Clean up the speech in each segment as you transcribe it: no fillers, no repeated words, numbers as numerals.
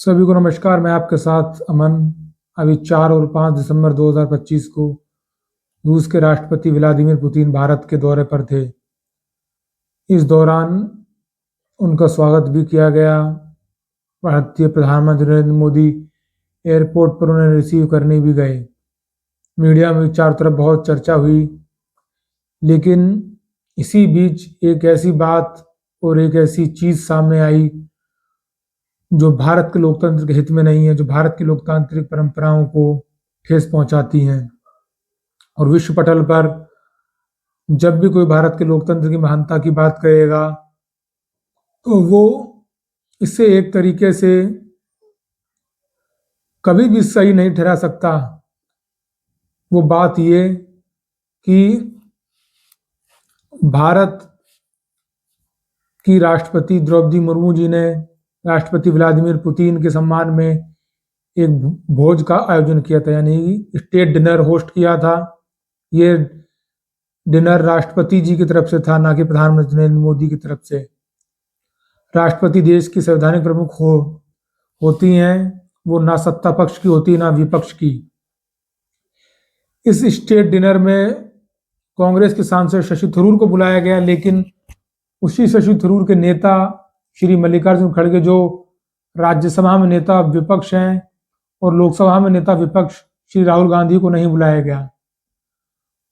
सभी को नमस्कार। मैं आपके साथ अमन। अभी 4 और 5 दिसंबर 2025 को रूस के राष्ट्रपति व्लादिमीर पुतिन भारत के दौरे पर थे। इस दौरान उनका स्वागत भी किया गया। भारतीय प्रधानमंत्री नरेंद्र मोदी एयरपोर्ट पर उन्हें रिसीव करने भी गए। मीडिया में चारों तरफ बहुत चर्चा हुई, लेकिन इसी बीच एक ऐसी बात और एक ऐसी चीज सामने आई जो भारत के लोकतंत्र के हित में नहीं है, जो भारत की लोकतांत्रिक परंपराओं को ठेस पहुंचाती हैं। और विश्व पटल पर जब भी कोई भारत के लोकतंत्र की महानता की बात करेगा तो वो इसे एक तरीके से कभी भी सही नहीं ठहरा सकता। वो बात ये कि भारत की राष्ट्रपति द्रौपदी मुर्मू जी ने राष्ट्रपति व्लादिमीर पुतिन के सम्मान में एक भोज का आयोजन किया था, यानी स्टेट डिनर होस्ट किया था। ये डिनर राष्ट्रपति जी की तरफ से था, ना कि प्रधानमंत्री नरेंद्र मोदी की तरफ से। राष्ट्रपति देश की संवैधानिक प्रमुख होती हैं, वो ना सत्ता पक्ष की होती ना विपक्ष की। इस स्टेट डिनर में कांग्रेस के सांसद शशि थरूर को बुलाया गया, लेकिन उसी शशि थरूर के नेता श्री मल्लिकार्जुन खड़गे, जो राज्यसभा में नेता विपक्ष हैं और लोकसभा में नेता विपक्ष श्री राहुल गांधी को नहीं बुलाया गया।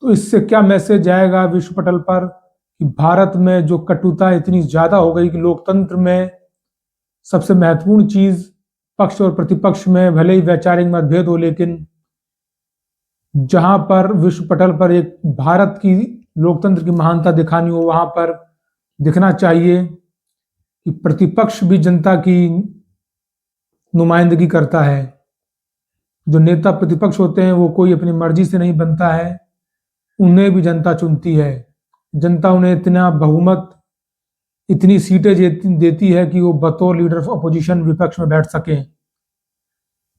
तो इससे क्या मैसेज जाएगा विश्व पटल पर कि भारत में जो कटुता इतनी ज्यादा हो गई कि लोकतंत्र में सबसे महत्वपूर्ण चीज पक्ष और प्रतिपक्ष में भले ही वैचारिक मतभेद हो, लेकिन जहां पर विश्व पटल पर एक भारत की लोकतंत्र की महानता दिखानी हो, वहां पर दिखना चाहिए कि प्रतिपक्ष भी जनता की नुमाइंदगी करता है। जो नेता प्रतिपक्ष होते हैं वो कोई अपनी मर्जी से नहीं बनता है, उन्हें भी जनता चुनती है। जनता उन्हें इतना बहुमत, इतनी सीटें देती है कि वो बतौर लीडर ऑफ अपोजिशन विपक्ष में बैठ सकें।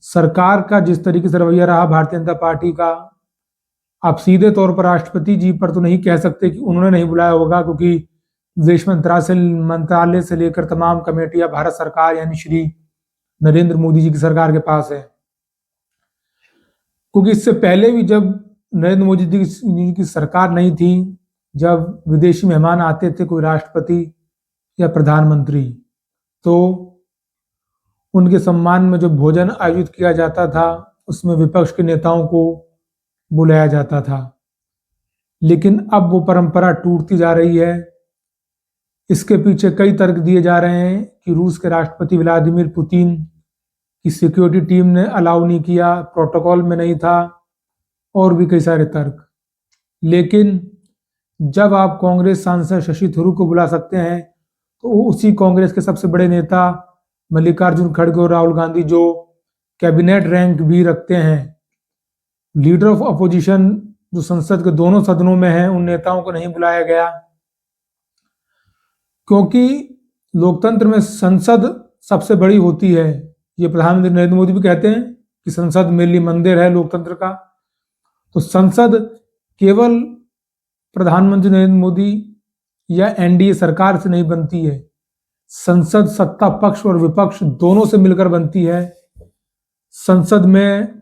सरकार का जिस तरीके से रवैया रहा भारतीय जनता पार्टी का, आप सीधे तौर पर राष्ट्रपति जी पर तो नहीं कह सकते कि उन्होंने नहीं बुलाया होगा, क्योंकि विदेश मंत्रालय से लेकर तमाम कमेटियां भारत सरकार यानी श्री नरेंद्र मोदी जी की सरकार के पास है। क्योंकि इससे पहले भी जब नरेंद्र मोदी जी की सरकार नहीं थी, जब विदेशी मेहमान आते थे, कोई राष्ट्रपति या प्रधानमंत्री, तो उनके सम्मान में जो भोजन आयोजित किया जाता था उसमें विपक्ष के नेताओं को बुलाया जाता था। लेकिन अब वो परंपरा टूटती जा रही है। इसके पीछे कई तर्क दिए जा रहे हैं कि रूस के राष्ट्रपति व्लादिमीर पुतिन की सिक्योरिटी टीम ने अलाउ नहीं किया, प्रोटोकॉल में नहीं था, और भी कई सारे तर्क। लेकिन जब आप कांग्रेस सांसद शशि थरूर को बुला सकते हैं तो उसी कांग्रेस के सबसे बड़े नेता मल्लिकार्जुन खड़गे और राहुल गांधी, जो कैबिनेट रैंक भी रखते हैं, लीडर ऑफ अपोजिशन, जो संसद के दोनों सदनों में हैं, उन नेताओं को नहीं बुलाया गया। क्योंकि लोकतंत्र में संसद सबसे बड़ी होती है। ये प्रधानमंत्री नरेंद्र मोदी भी कहते हैं कि संसद मेरे लिए मंदिर है लोकतंत्र का। तो संसद केवल प्रधानमंत्री नरेंद्र मोदी या एनडीए सरकार से नहीं बनती है। संसद सत्ता पक्ष और विपक्ष दोनों से मिलकर बनती है। संसद में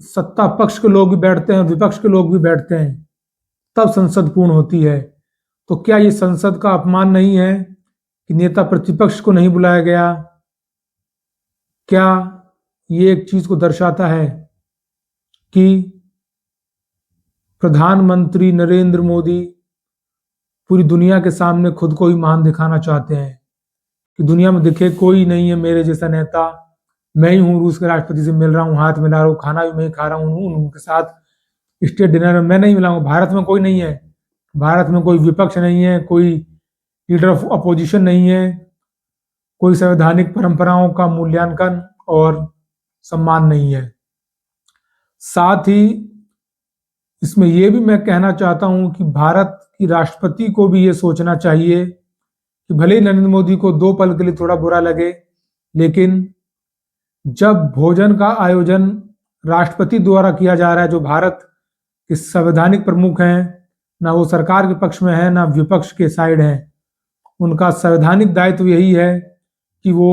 सत्ता पक्ष के लोग भी बैठते हैं, विपक्ष के लोग भी बैठते हैं, तब संसद पूर्ण होती है। तो क्या ये संसद का अपमान नहीं है कि नेता प्रतिपक्ष को नहीं बुलाया गया? क्या ये एक चीज को दर्शाता है कि प्रधानमंत्री नरेंद्र मोदी पूरी दुनिया के सामने खुद को ही महान दिखाना चाहते हैं कि दुनिया में दिखे कोई नहीं है मेरे जैसा नेता, मैं ही हूँ रूस के राष्ट्रपति से मिल रहा हूँ, हाथ मिला रहा हूँ, खाना भी मैं खा रहा हूँ उनके साथ, स्टेट डिनर में मैं नहीं मिलाऊंगा। भारत में कोई नहीं है, भारत में कोई विपक्ष नहीं है, कोई लीडर ऑफ अपोजिशन नहीं है, कोई संवैधानिक परंपराओं का मूल्यांकन और सम्मान नहीं है। साथ ही इसमें यह भी मैं कहना चाहता हूं कि भारत की राष्ट्रपति को भी ये सोचना चाहिए कि भले ही नरेंद्र मोदी को 2 पल के लिए थोड़ा बुरा लगे, लेकिन जब भोजन का आयोजन राष्ट्रपति द्वारा किया जा रहा है, जो भारत के संवैधानिक प्रमुख हैं, ना वो सरकार के पक्ष में है ना विपक्ष के साइड हैं, उनका संवैधानिक दायित्व यही है कि वो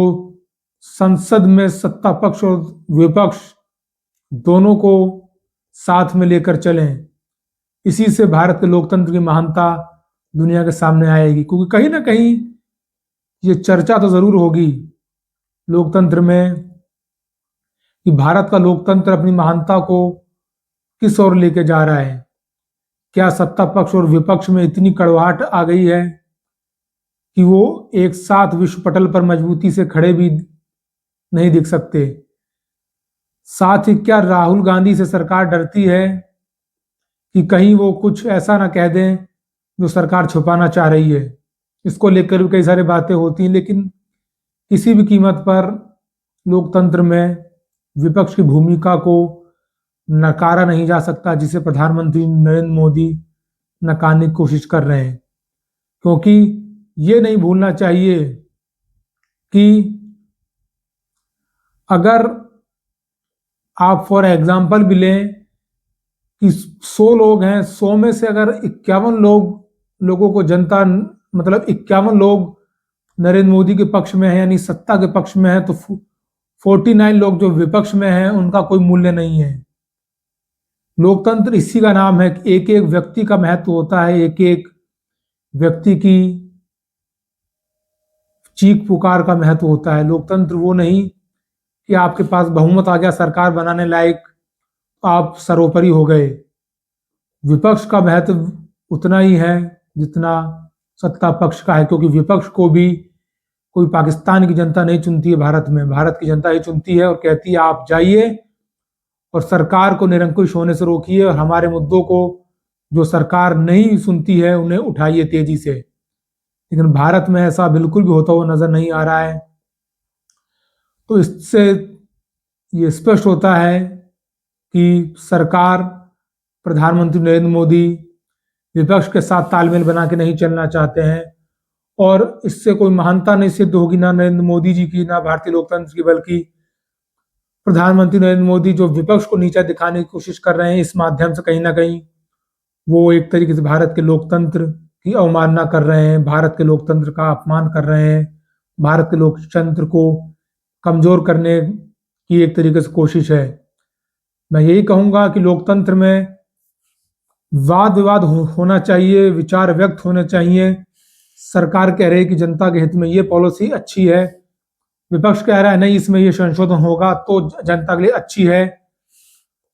संसद में सत्ता पक्ष और विपक्ष दोनों को साथ में लेकर चलें। इसी से भारत के लोकतंत्र की महानता दुनिया के सामने आएगी, क्योंकि कहीं ना कहीं ये चर्चा तो जरूर होगी लोकतंत्र में कि भारत का लोकतंत्र अपनी महानता को किस ओर लेके जा रहा है। क्या सत्ता पक्ष और विपक्ष में इतनी कड़वाहट आ गई है कि वो एक साथ विश्व पटल पर मजबूती से खड़े भी नहीं दिख सकते। साथ ही क्या राहुल गांधी से सरकार डरती है कि कहीं वो कुछ ऐसा ना कह दें जो सरकार छुपाना चाह रही है। इसको लेकर भी कई सारी बातें होती हैं, लेकिन किसी भी कीमत पर लोकतंत्र में विपक्ष की भूमिका को नकारा नहीं जा सकता, जिसे प्रधानमंत्री नरेंद्र मोदी नकारने की कोशिश कर रहे हैं। क्योंकि ये नहीं भूलना चाहिए कि अगर आप फॉर एग्जाम्पल भी लें कि 100 लोग हैं, 100 में से अगर 51 लोगों को जनता, मतलब 51 लोग नरेंद्र मोदी के पक्ष में है, यानी सत्ता के पक्ष में है, तो 49 लोग जो विपक्ष में हैं उनका कोई मूल्य नहीं है। लोकतंत्र इसी का नाम है कि एक एक व्यक्ति का महत्व होता है, एक एक व्यक्ति की चीख पुकार का महत्व होता है। लोकतंत्र वो नहीं कि आपके पास बहुमत आ गया सरकार बनाने लायक, आप सर्वोपरि हो गए। विपक्ष का महत्व उतना ही है जितना सत्ता पक्ष का है, क्योंकि विपक्ष को भी कोई पाकिस्तान की जनता नहीं चुनती है, भारत की जनता ही चुनती है और कहती है आप जाइए और सरकार को निरंकुश होने से रोकिए और हमारे मुद्दों को जो सरकार नहीं सुनती है उन्हें उठाइए तेजी से। लेकिन भारत में ऐसा बिल्कुल भी होता हुआ नजर नहीं आ रहा है। तो इससे ये स्पष्ट होता है कि सरकार, प्रधानमंत्री नरेंद्र मोदी विपक्ष के साथ तालमेल बना के नहीं चलना चाहते हैं, और इससे कोई महानता नहीं सिद्ध होगी ना नरेंद्र मोदी जी की, ना भारतीय लोकतंत्र की, बल्कि प्रधानमंत्री नरेंद्र मोदी जो विपक्ष को नीचा दिखाने की कोशिश कर रहे हैं, इस माध्यम से कहीं ना कहीं वो एक तरीके से भारत के लोकतंत्र की अवमानना कर रहे हैं, भारत के लोकतंत्र का अपमान कर रहे हैं, भारत के लोकतंत्र को कमजोर करने की एक तरीके से कोशिश है। मैं यही कहूंगा कि लोकतंत्र में वाद विवाद होना चाहिए, विचार व्यक्त होने चाहिए। सरकार कह रही है कि जनता के हित में ये पॉलिसी अच्छी है, विपक्ष कह रहा है नहीं इसमें ये संशोधन होगा तो जनता के लिए अच्छी है।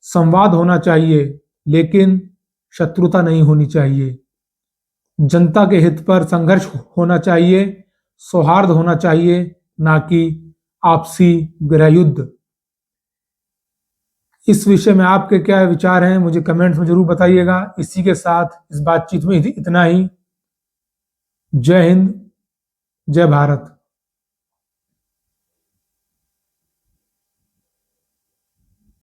संवाद होना चाहिए, लेकिन शत्रुता नहीं होनी चाहिए। जनता के हित पर संघर्ष होना चाहिए, सौहार्द होना चाहिए, ना कि आपसी गृहयुद्ध। इस विषय में आपके क्या विचार हैं मुझे कमेंट्स में जरूर बताइएगा। इसी के साथ इस बातचीत में इतना ही। जय हिंद, जय भारत।